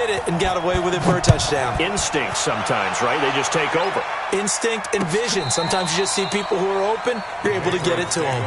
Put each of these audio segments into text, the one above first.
Hit it and got away with it for a touchdown. Instinct sometimes, right? They just take over. Instinct and vision. Sometimes you just see people who are open, you're able to get it to them.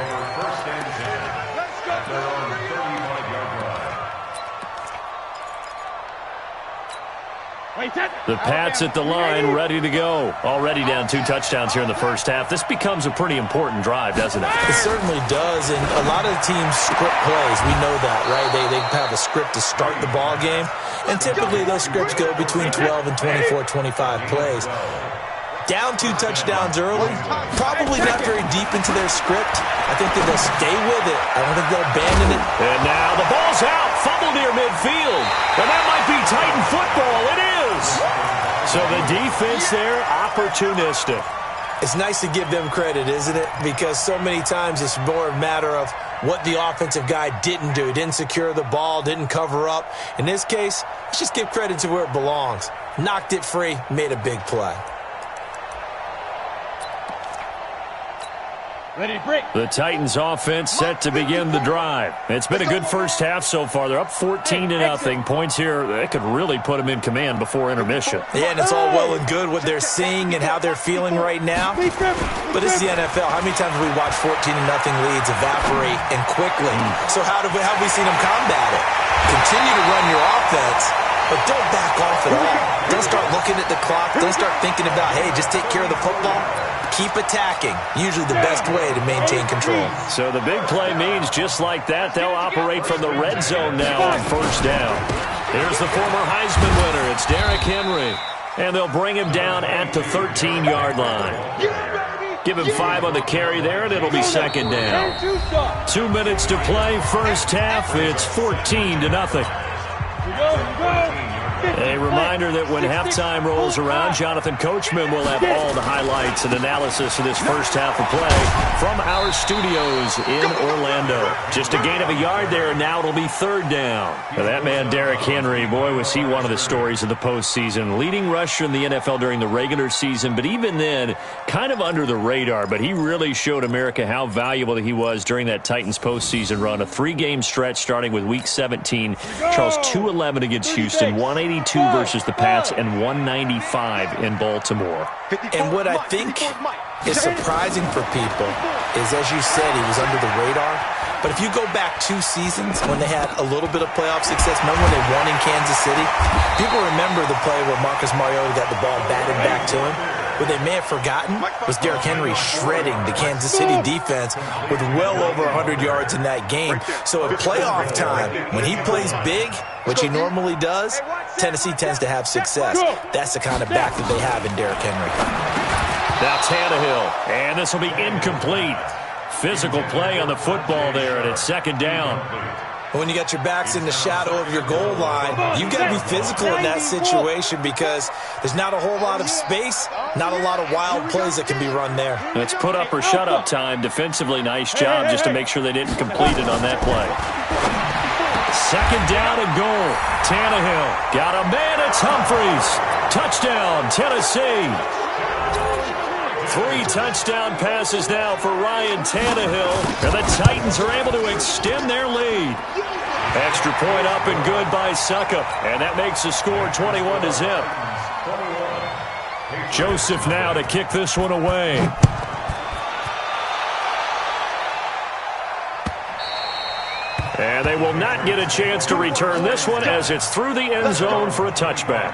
The Pats at the line, ready to go. Already down 2 touchdowns here in the first half. This becomes a pretty important drive, doesn't it? It certainly does, and a lot of the teams script plays. We know that, right? They have a script to start the ball game, and typically those scripts go between 12 and 24, 25 plays. Down 2 touchdowns early, probably not very deep into their script. I think that they'll stay with it. I don't think they'll abandon it. And now the ball's out, fumble near midfield. And that might be Titan football. It is. So the defense there, opportunistic. It's nice to give them credit, isn't it? Because so many times it's more a matter of what the offensive guy didn't do. Didn't secure the ball, didn't cover up. In this case, let's just give credit to where it belongs. Knocked it free, made a big play. Ready to break. The Titans offense set to begin the drive. It's been a good first half so far. They're up 14-0. Points here, they could really put them in command before intermission. Yeah, and it's all well and good what they're seeing and how they're feeling right now. But this is the NFL. How many times have we watched 14-0 leads evaporate and quickly? So how have we seen them combat it? Continue to run your offense, but don't back off at all. Don't start looking at the clock. Don't start thinking about, hey, just take care of the football. Keep attacking. Usually the best way to maintain control. So the big play means just like that, they'll operate from the red zone now on first down. Here's the former Heisman winner. It's Derrick Henry. And they'll bring him down at the 13-yard line. Give him 5 on the carry there, and it'll be second down. 2 minutes to play, first half. It's 14-0. A reminder that when halftime rolls around, Jonathan Coachman will have all the highlights and analysis of this first half of play from our studios in Orlando. Just a gain of a yard there, and now it'll be third down. Now that man, Derrick Henry, boy, was he one of the stories of the postseason. Leading rusher in the NFL during the regular season, but even then, kind of under the radar. But he really showed America how valuable he was during that Titans postseason run. A 3-game stretch starting with Week 17. Charles, 2-11 against Houston, 182 versus the Pats, and 195 in Baltimore. And what I think is surprising for people is, as you said, he was under the radar. But if you go back 2 seasons when they had a little bit of playoff success, remember when they won in Kansas City? People remember the play where Marcus Mariota got the ball batted back to him. What they may have forgotten was Derrick Henry shredding the Kansas City defense with well over 100 yards in that game. So at playoff time, when he plays big, which he normally does, Tennessee tends to have success. That's the kind of back that they have in Derrick Henry. Now Tannehill, and this will be incomplete. Physical play on the football there, and it's second down. When you got your backs in the shadow of your goal line, you've got to be physical in that situation because there's not a whole lot of space, not a lot of wild plays that can be run there. It's put up or shut up time. Defensively, nice job just to make sure they didn't complete it on that play. Second down and goal. Tannehill got a man. It's Humphries. Touchdown, Tennessee. 3 touchdown passes now for Ryan Tannehill. And the Titans are able to extend their lead. Extra point up and good by Suckup. And that makes the score 21-0. Joseph now to kick this one away. And they will not get a chance to return this one as it's through the end zone for a touchback.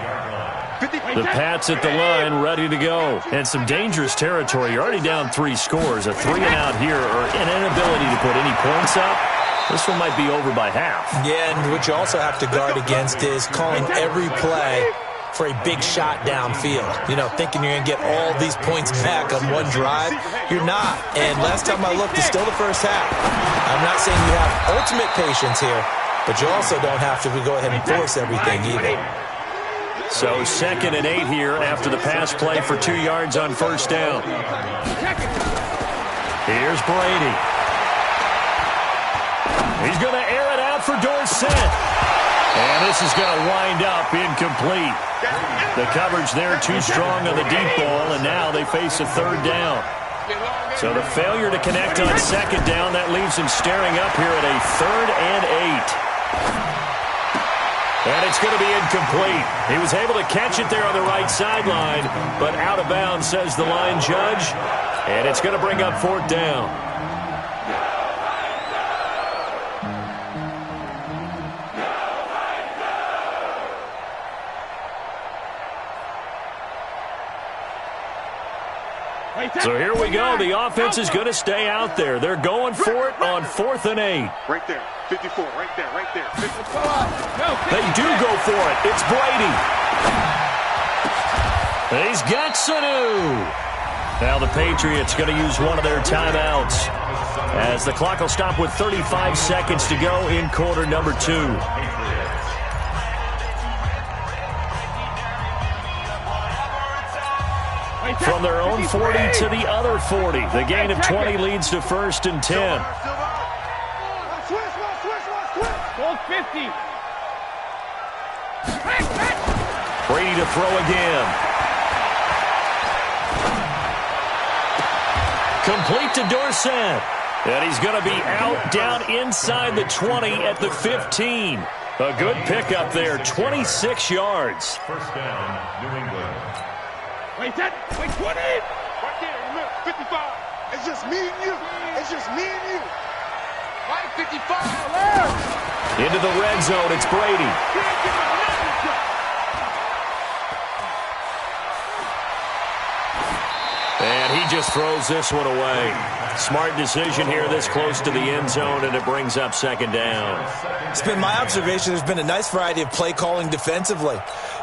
The Pats at the line, ready to go. And some dangerous territory. You're already down 3 scores. A 3-and-out here, or an inability to put any points up. This one might be over by half. Yeah, and what you also have to guard against is calling every play for a big shot downfield. You know, thinking you're going to get all these points back on one drive. You're not. And last time I looked, it's still the first half. I'm not saying you have ultimate patience here, but you also don't have to go ahead and force everything either. So 2nd and 8 here after the pass play for 2 yards on first down. Here's Brady. He's going to air it out for Dorsett. And this is going to wind up incomplete. The coverage there too strong on the deep ball, and now they face a 3rd down. So the failure to connect on 2nd down, that leaves them staring up here at a 3rd and 8. And it's going to be incomplete. He was able to catch it there on the right sideline, but out of bounds, says the line judge. And it's going to bring up 4th down. So here we go. The offense is going to stay out there. They're going for it on 4th and 8. Right there. 54. Right there. Right there. 54. They do go for it. It's Brady. He's got Sanu. Now the Patriots going to use one of their timeouts as the clock will stop with 35 seconds to go in quarter number 2. From their own 40 to the other 40. The gain of 20 leads to 1st and 10. Brady to throw again. Complete to Dorsett. And he's going to be out down inside the 20 at the 15. A good pickup there, 26 yards. First down, New England. Wait, 20! Right there, look, 55. It's just me and you. It's just me and you. Right, 55. Into the red zone, it's Brady. And he just throws this one away. Smart decision here this close to the end zone, and it brings up 2nd down. It's been my observation there's been a nice variety of play calling defensively.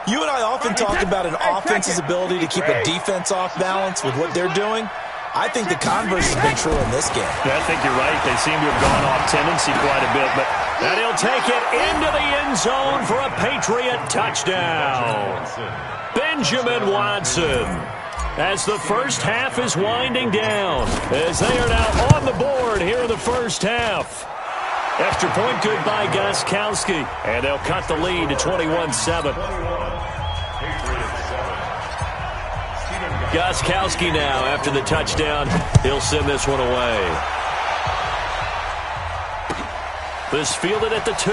You and I often talk about an offense's ability to keep a defense off balance with what they're doing. I think the converse has been true in this game. I think you're right. They seem to have gone off tendency quite a bit. And he'll take it into the end zone for a Patriot touchdown. Benjamin Watson. As the first half is winding down, as they are now on the board here in the first half. Extra point good by Gostkowski, and they'll cut the lead to 21-7. Gostkowski now, after the touchdown, he'll send this one away. This fielded at the 2.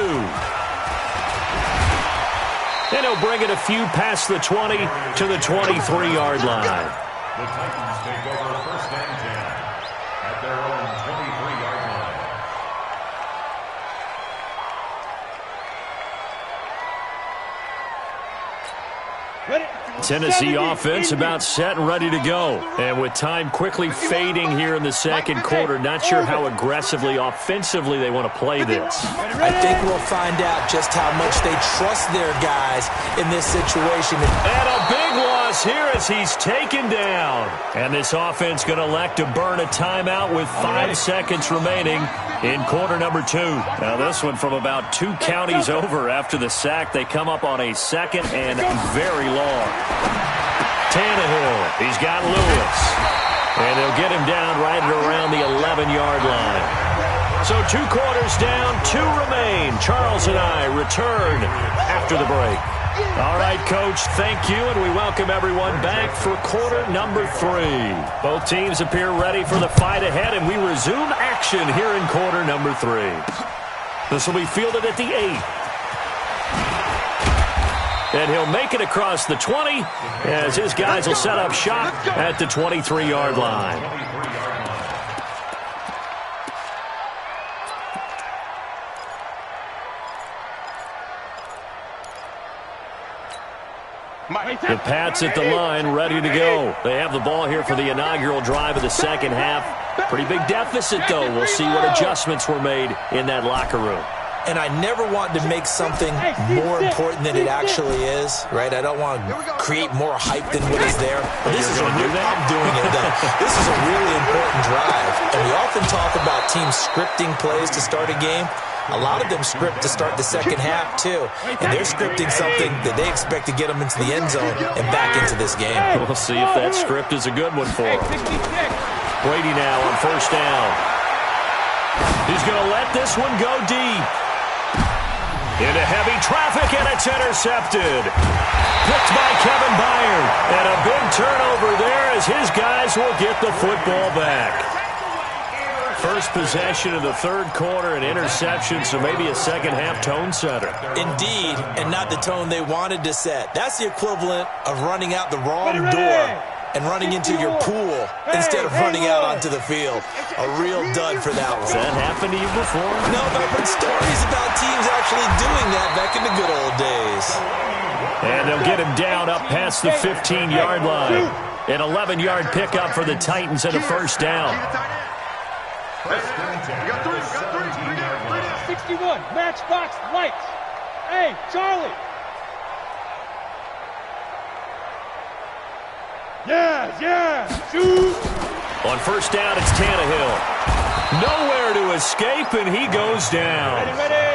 And he'll bring it a few past the 20 to the 23-yard line. The Titans take over 1st and 10 at their own 23-yard line. Tennessee offense about set and ready to go. And with time quickly fading here in the second quarter, not sure how aggressively, offensively they want to play this. I think we'll find out just how much they trust their guys in this situation. And a big loss here as he's taken down. And this offense going to elect to burn a timeout with 5 seconds remaining in quarter number 2. Now this one from about 2 counties over after the sack. They come up on a 2nd and very long. Tannehill, he's got Lewis. And they'll get him down right at around the 11-yard line. So 2 quarters down, 2 remain. Charles and I return after the break. All right, Coach, thank you, and we welcome everyone back for quarter number 3. Both teams appear ready for the fight ahead, and we resume action here in quarter number 3. This will be fielded at the 8. And he'll make it across the 20 as his guys will set up shop at the 23-yard line. The Pats at the line, ready to go. They have the ball here for the inaugural drive of the second half. Pretty big deficit, though. We'll see what adjustments were made in that locker room. And I never want to make something more important than it actually is, right? I don't want to create more hype than what is there. But this is I'm doing it, though. This is a really important drive. And we often talk about teams scripting plays to start a game. A lot of them script to start the second half, too. And they're scripting something that they expect to get them into the end zone and back into this game. We'll see if that script is a good one for them. Brady now on first down. He's going to let this one go deep. Into heavy traffic, and it's intercepted. Picked by Kevin Byard. And a big turnover there as his guys will get the football back. First possession of the third quarter, an interception, so maybe a second-half tone setter. Indeed, and not the tone they wanted to set. That's the equivalent of running out the wrong door and running into your pool instead of running out onto the field. A real dud for that one. Has that happened to you before? No, but I've heard stories about teams actually doing that back in the good old days. And they'll get him down up past the 15-yard line. An 11-yard pickup for the Titans and a first down. 61, matchbox lights. Hey, Charlie. Yeah, shoot. On first down, it's Tannehill. Nowhere to escape, and he goes down.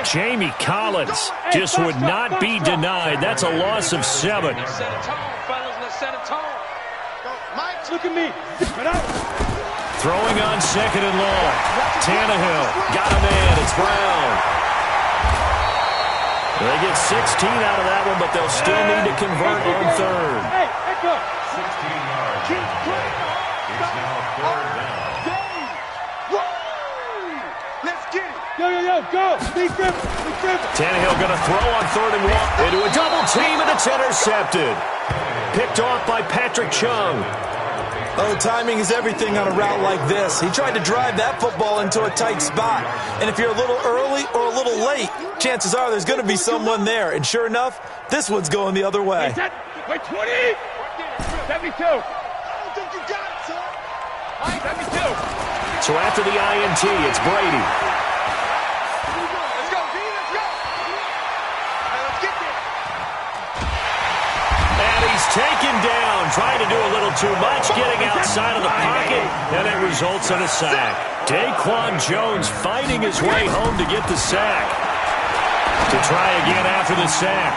Jamie Collins just would not be denied. That's a loss of 7. Let's set a tone, fellas. Let's set a tone. Mike, look at me. Throwing on second and long. Tannehill got a man. It's Brown. They get 16 out of that one, but they'll still need to convert on third. Hey, go. 16 yards. It's now third down. Let's get it. Yo, go. Be driven. Tannehill going to throw on third and long into a double team, and it's intercepted. Picked off by Patrick Chung. Oh, timing is everything on a route like this. He tried to drive that football into a tight spot. And if you're a little early or a little late, chances are there's going to be someone there. And sure enough, this one's going the other way. Wait, 20. 72. I don't think you got it, son. 72. So after the INT, it's Brady. Let's go, D. Let's go. Let's get there. And he's taken down, trying to do a little too much, getting outside of the pocket, and it results in a sack. Daquan Jones fighting his way home to get the sack. To try again after the sack.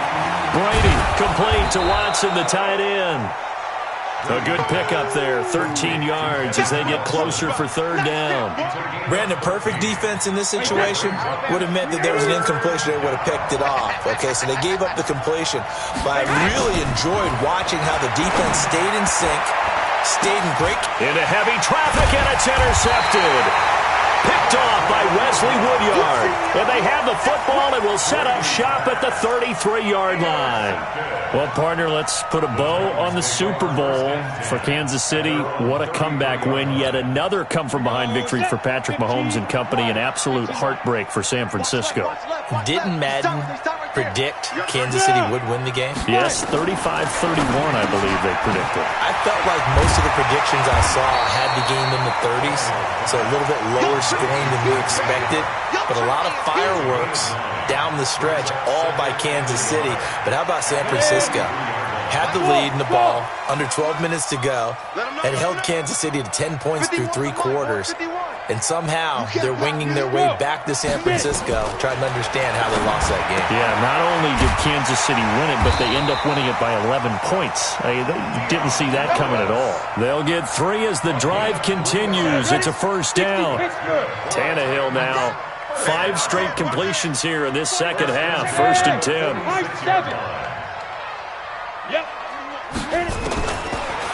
Brady complete to Watson, the tight end. A good pickup there, 13 yards as they get closer for third down. Brandon, perfect defense in this situation would have meant that there was an incompletion. They would have picked it off. Okay, so they gave up the completion. But I really enjoyed watching how the defense stayed in sync, stayed in great. Into heavy traffic, and it's intercepted. Picked off by Wesley Woodyard. And they have the football and will set up shop at the 33-yard line. Well, partner, let's put a bow on the Super Bowl for Kansas City. What a comeback win. Yet another come-from-behind victory for Patrick Mahomes and company. An absolute heartbreak for San Francisco. Didn't Madden predict Kansas City would win the game? Yes, 35-31, I believe they predicted. I felt like most of the predictions I saw had the game in the 30s, so a little bit lower scoring than we expected, but a lot of fireworks down the stretch, all by Kansas City. But how about San Francisco? Had the lead in the ball, under 12 minutes to go, and held Kansas City to 10 points through 3 quarters. And somehow they're winging their way back to San Francisco, trying to understand how they lost that game. Yeah, not only did Kansas City win it, but they end up winning it by 11 points. They didn't see that coming at all. They'll get 3 as the drive continues. It's a first down. Tannehill now. 5 straight completions here in this second half. First and 10.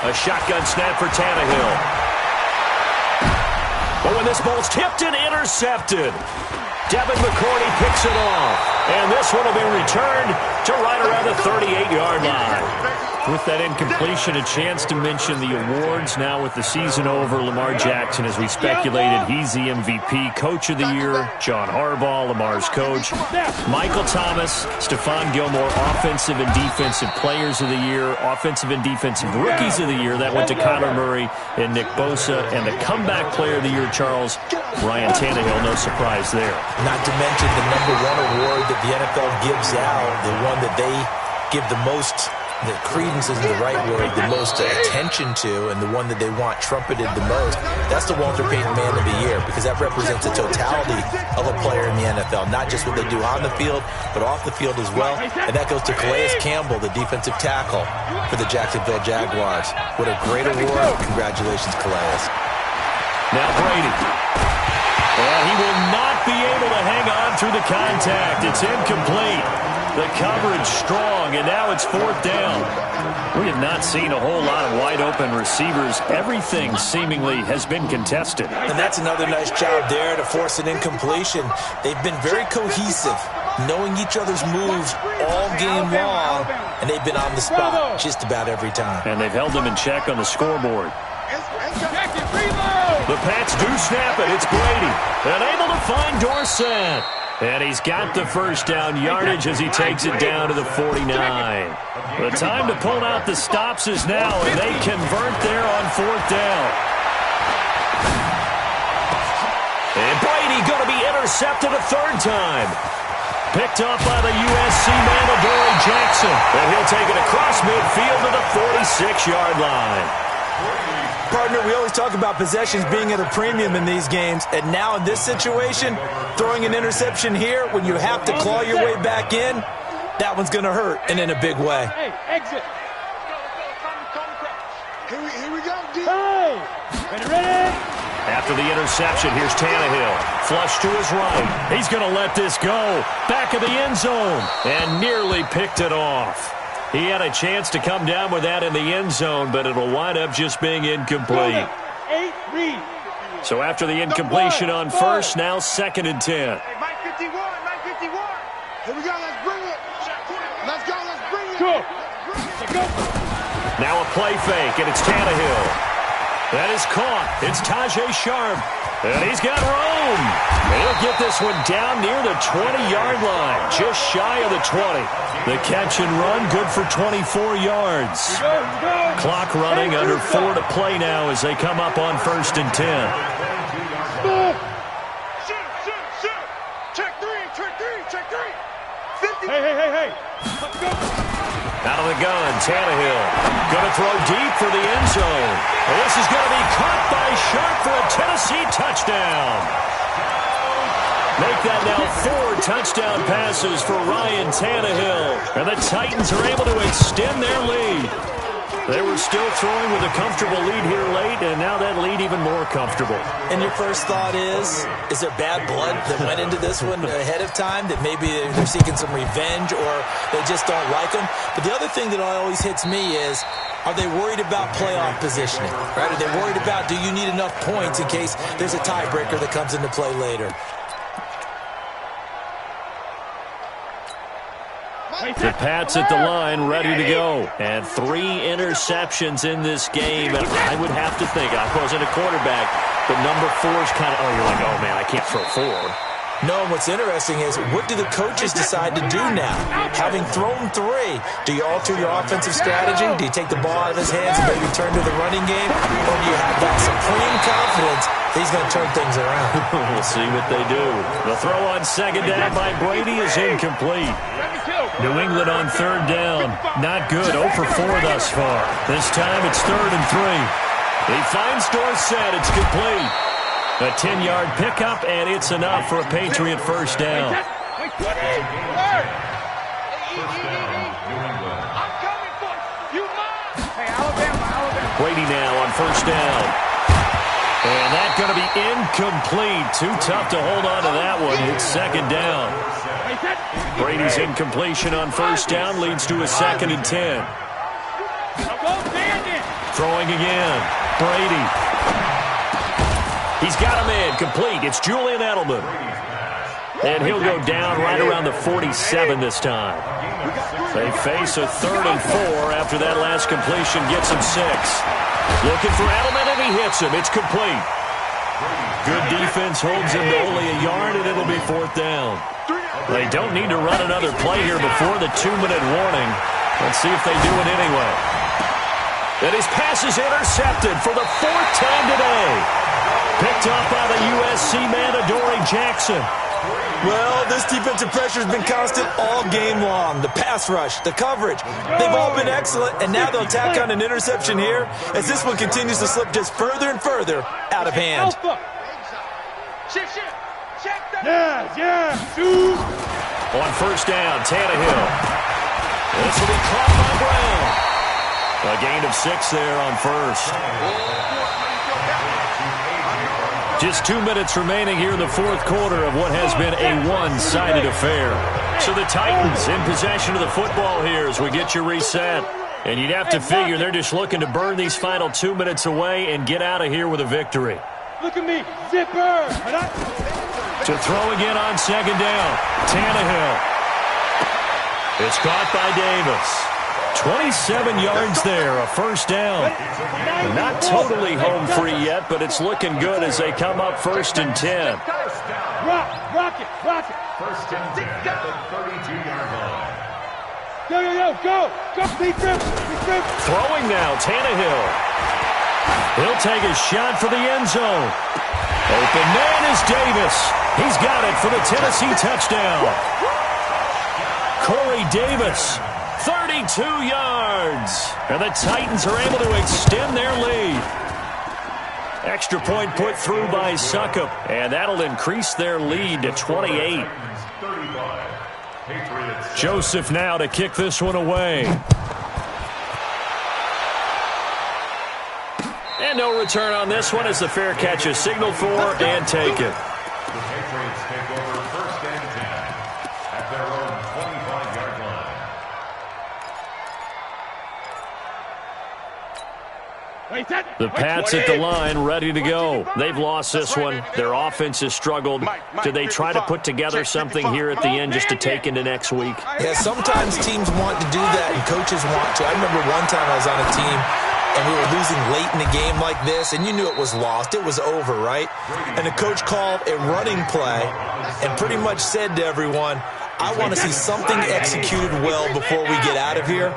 A shotgun snap for Tannehill. But when this ball's tipped and intercepted, Devin McCourty picks it off. And this one will be returned to right around the 38-yard line. With that incompletion, a chance to mention the awards. Now with the season over, Lamar Jackson, as we speculated, he's the MVP. Coach of the Year, John Harbaugh, Lamar's coach. Michael Thomas, Stephon Gilmore, Offensive and Defensive Players of the Year. Offensive and Defensive Rookies of the Year. That went to Kyler Murray and Nick Bosa. And the Comeback Player of the Year, Charles, Ryan Tannehill. No surprise there. Not to mention the #1 award that the NFL gives out, the one that they give the most, the credence isn't the right word, the most attention to, and the one that they want trumpeted the most. That's the Walter Payton Man of the Year, because that represents the totality of a player in the NFL, not just what they do on the field, but off the field as well. And that goes to Calais Campbell, the defensive tackle for the Jacksonville Jaguars. What a great award. Congratulations, Calais. Now Brady. And he will not be able to hang on through the contact. It's incomplete. The coverage strong, and now it's fourth down. We have not seen a whole lot of wide-open receivers. Everything seemingly has been contested. And that's another nice job there to force an incompletion. They've been very cohesive, knowing each other's moves all game long, and they've been on the spot just about every time. And they've held them in check on the scoreboard. The Pats do snap it. It's Brady. And able to find Dorsett. And he's got the first down yardage as he takes it down to the 49. The time to pull out the stops is now, and they convert there on fourth down. And Brady going to be intercepted a third time. Picked up by the USC man, Adoree Jackson. And he'll take it across midfield to the 46-yard line. Partner, we always talk about possessions being at a premium in these games, and now in this situation, throwing an interception here when you have to claw your way back in, that one's going to hurt, and in a big way. Hey, exit. Here we go, D. Hey, ready? After the interception, here's Tannehill. Flush to his right. He's going to let this go. Back of the end zone, and nearly picked it off. He had a chance to come down with that in the end zone, but it'll wind up just being incomplete. So after the incompletion on first, now 2nd and 10. Hey, Mike 51, Mike 51. Here we go, let's bring it. Let's bring it. Go. Now a play fake, and it's Tannehill. That is caught. It's Tajay Sharp. And he's got room. He'll get this one down near the 20-yard line, just shy of the 20. The catch and run, good for 24 yards. Clock running, under 4 to play now as they come up on 1st and 10. Check three. 50. Hey. Out of the gun, Tannehill. Going to throw deep for the end zone. And this is going to be caught by Sharp for a Tennessee touchdown. Make that now 4 touchdown passes for Ryan Tannehill. And the Titans are able to extend their lead. They were still throwing with a comfortable lead here late, and now that lead even more comfortable. And your first thought is there bad blood that went into this one ahead of time, that maybe they're seeking some revenge or they just don't like them? But the other thing that always hits me is, are they worried about playoff positioning? Right? Are they worried about, do you need enough points in case there's a tiebreaker that comes into play later? The Pats at the line, ready to go. And 3 interceptions in this game. I would have to think, I wasn't a quarterback, but number 4 is kind of, you're like, oh, man, I can't throw 4. No, what's interesting is, what do the coaches decide to do now? Having thrown 3, do you alter your offensive strategy? Do you take the ball out of his hands and maybe turn to the running game? Or do you have that supreme confidence that he's going to turn things around? We'll see what they do. The throw on 2nd down by Brady is incomplete. New England on 3rd down. Not good. 0 for 4 thus far. This time it's 3rd and 3. He finds Dorsett. It's complete. A 10-yard pickup, and it's enough for a Patriot first down. Brady now on 1st down. And that's going to be incomplete. Too tough to hold on to that one. It's 2nd down. Brady's incompletion on 1st down leads to a 2nd and 10. Throwing again. Brady. He's got him in. Complete. It's Julian Edelman. And he'll go down right around the 47 this time. They face a 3rd and 4 after that last completion gets him 6. Looking for Edelman, and he hits him. It's complete. Good defense holds him to only a yard, and it'll be 4th down. They don't need to run another play here before the 2-minute warning. Let's see if they do it anyway. And his pass is intercepted for the 4th time today. Picked up by the USC man, Adoree Jackson. Well, this defensive pressure has been constant all game long. The pass rush, the coverage, they've all been excellent, and now they'll tack on an interception here as this one continues to slip just further and further out of hand. On 1st down, Tannehill. This will be caught by Brown. A gain of 6 there on 1st. Just 2 minutes remaining here in the 4th quarter of what has been a one-sided affair. So the Titans in possession of the football here as we get you reset. And you'd have to figure they're just looking to burn these final 2 minutes away and get out of here with a victory. Look at me, zipper. To throw again on second down. Tannehill. It's caught by Davis. 27 yards there, a first down. Not totally home free yet, but it's looking good as they come up 1st and 10. Rock it. First and 10 at the 32-yard line. Go. Throwing now, Tannehill. He'll take a shot for the end zone. Open man is Davis. He's got it for the Tennessee touchdown. Corey Davis, 32 yards. And the Titans are able to extend their lead. Extra point put through by Suckup, and that'll increase their lead to 28. Joseph now to kick this one away. And no return on this one as the fair catch is signaled for and taken. The Patriots take over 1st and 10 at their own 25-yard line. The Pats at the line, ready to go. They've lost this one. Their offense has struggled. Do they try to put together something here at the end just to take into next week? Yeah, sometimes teams want to do that and coaches want to. I remember one time I was on a team and we were losing late in the game like this, and you knew it was lost. It was over, right? And the coach called a running play and pretty much said to everyone, I want to see something executed well before we get out of here.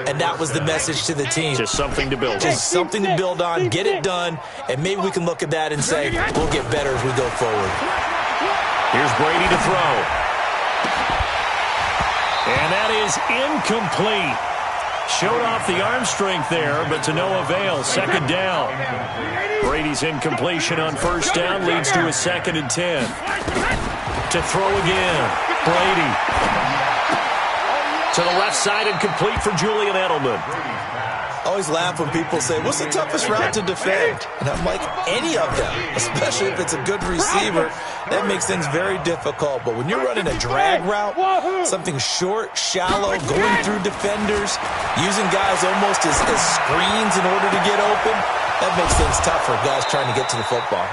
And that was the message to the team. Just something to build on. Just something to build on, get it done, and maybe we can look at that and say, we'll get better as we go forward. Here's Brady to throw. And that is incomplete. Showed off the arm strength there, but to no avail. Second down. Brady's incompletion on first down leads to a 2nd and 10. To throw again. Brady. To the left side and complete for Julian Edelman. I always laugh when people say, what's the toughest route to defend? And I'm like, any of them, especially if it's a good receiver. That makes things very difficult. But when you're running a drag route, something short, shallow, going through defenders, using guys almost as screens in order to get open, that makes things tough for guys trying to get to the football.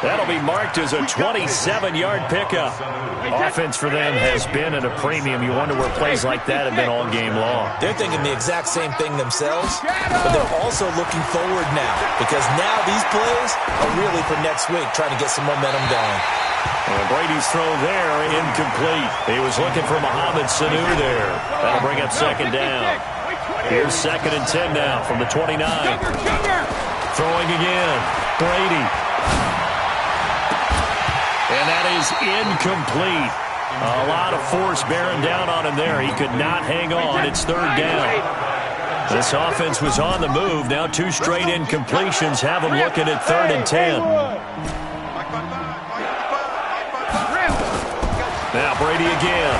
That'll be marked as a 27-yard pickup. Offense for them has been at a premium. You wonder where plays like that have been all game long. They're thinking the exact same thing themselves, but they're also looking forward now because now these plays are really for next week, trying to get some momentum going. And Brady's throw there, incomplete. He was looking for Mohamed Sanu there. That'll bring up second down. Here's 2nd and 10 now from the 29. Throwing again. Brady. And that is incomplete. A lot of force bearing down on him there. He could not hang on. It's 3rd down. This offense was on the move. Now 2 straight incompletions have them looking at 3rd and 10. Now Brady again.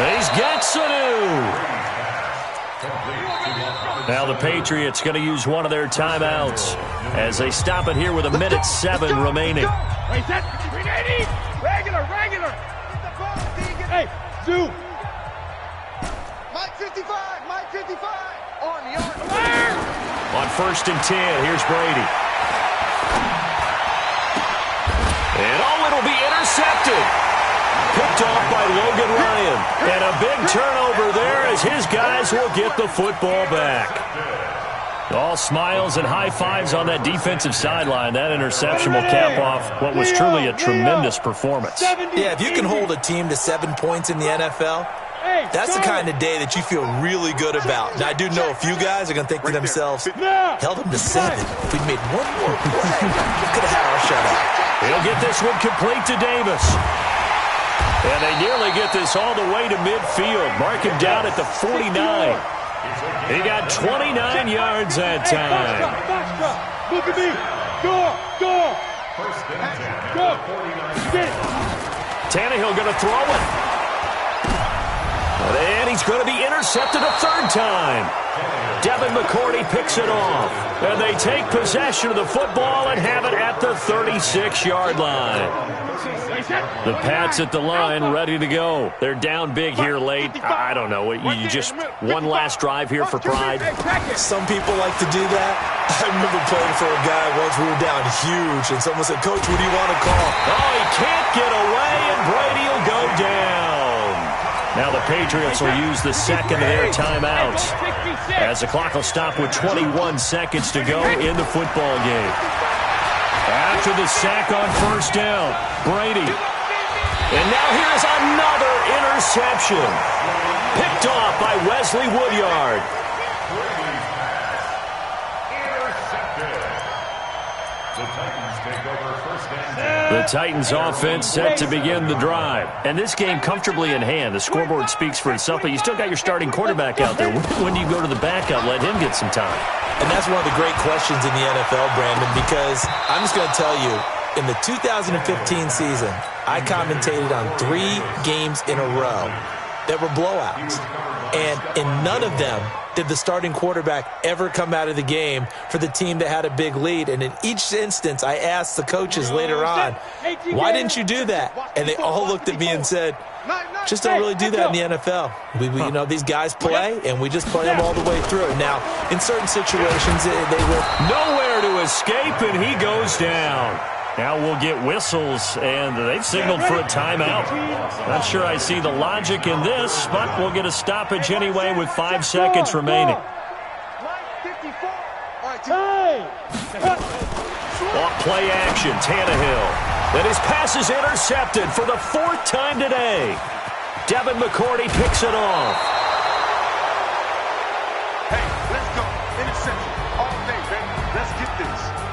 He's got Sanu. Now the Patriots going to use one of their timeouts as they stop it here with 1:07 remaining. Regular. Hey, Zoo. Mike 55. On the arm. On 1st and 10, here's Brady. And it'll be intercepted. Picked off by Logan Ryan. And a big turnover there as his guys will get the football back. All smiles and high fives on that defensive sideline. That interception will cap off what was truly a tremendous performance. Yeah, if you can hold a team to 7 points in the NFL, that's the kind of day that you feel really good about. Now, I do know a few guys are going to think to themselves, held them to 7. If we'd made one more play, we could have had our shutout. He'll get this one complete to Davis. And they nearly get this all the way to midfield. Mark him down at the 49. He got 29 yards that time. Look at me. Go. First and 10 at the 49. Tannehill going to throw it. And he he's going to be intercepted a third time. Devin McCourty picks it off. And they take possession of the football and have it at the 36-yard line. The Pats at the line, ready to go. They're down big here late. I don't know. You just one last drive here for pride. Some people like to do that. I remember playing for a guy once. We were down huge, and someone said, "Coach, what do you want to call?" Oh, he can't get away, and Brady will go down. Now the Patriots will use the second of their timeouts as the clock will stop with 21 seconds to go in the football game. After the sack on first down, Brady. And now here's another interception. Picked off by Wesley Woodyard. The Titans offense set to begin the drive. And this game comfortably in hand. The scoreboard speaks for itself, but you still got your starting quarterback out there. When do you go to the backup, let him get some time? And that's one of the great questions in the NFL, Brandon, because I'm just going to tell you, in the 2015 season, I commentated on 3 games in a row that were blowouts. And in none of them did the starting quarterback ever come out of the game for the team that had a big lead. And in each instance, I asked the coaches later on, why didn't you do that? And they all looked at me and said, just don't really do that in the NFL. We you know, these guys play, and we just play them all the way through. Now, in certain situations, they will nowhere to escape, and he goes down. Now we'll get whistles, and they've signaled for a timeout. Not sure I see the logic in this, but we'll get a stoppage anyway with 5 seconds remaining. Off play action, Tannehill. And his pass is intercepted for the 4th time today. Devin McCourty picks it off. Hey, let's go. Interception all day, baby. Let's get this.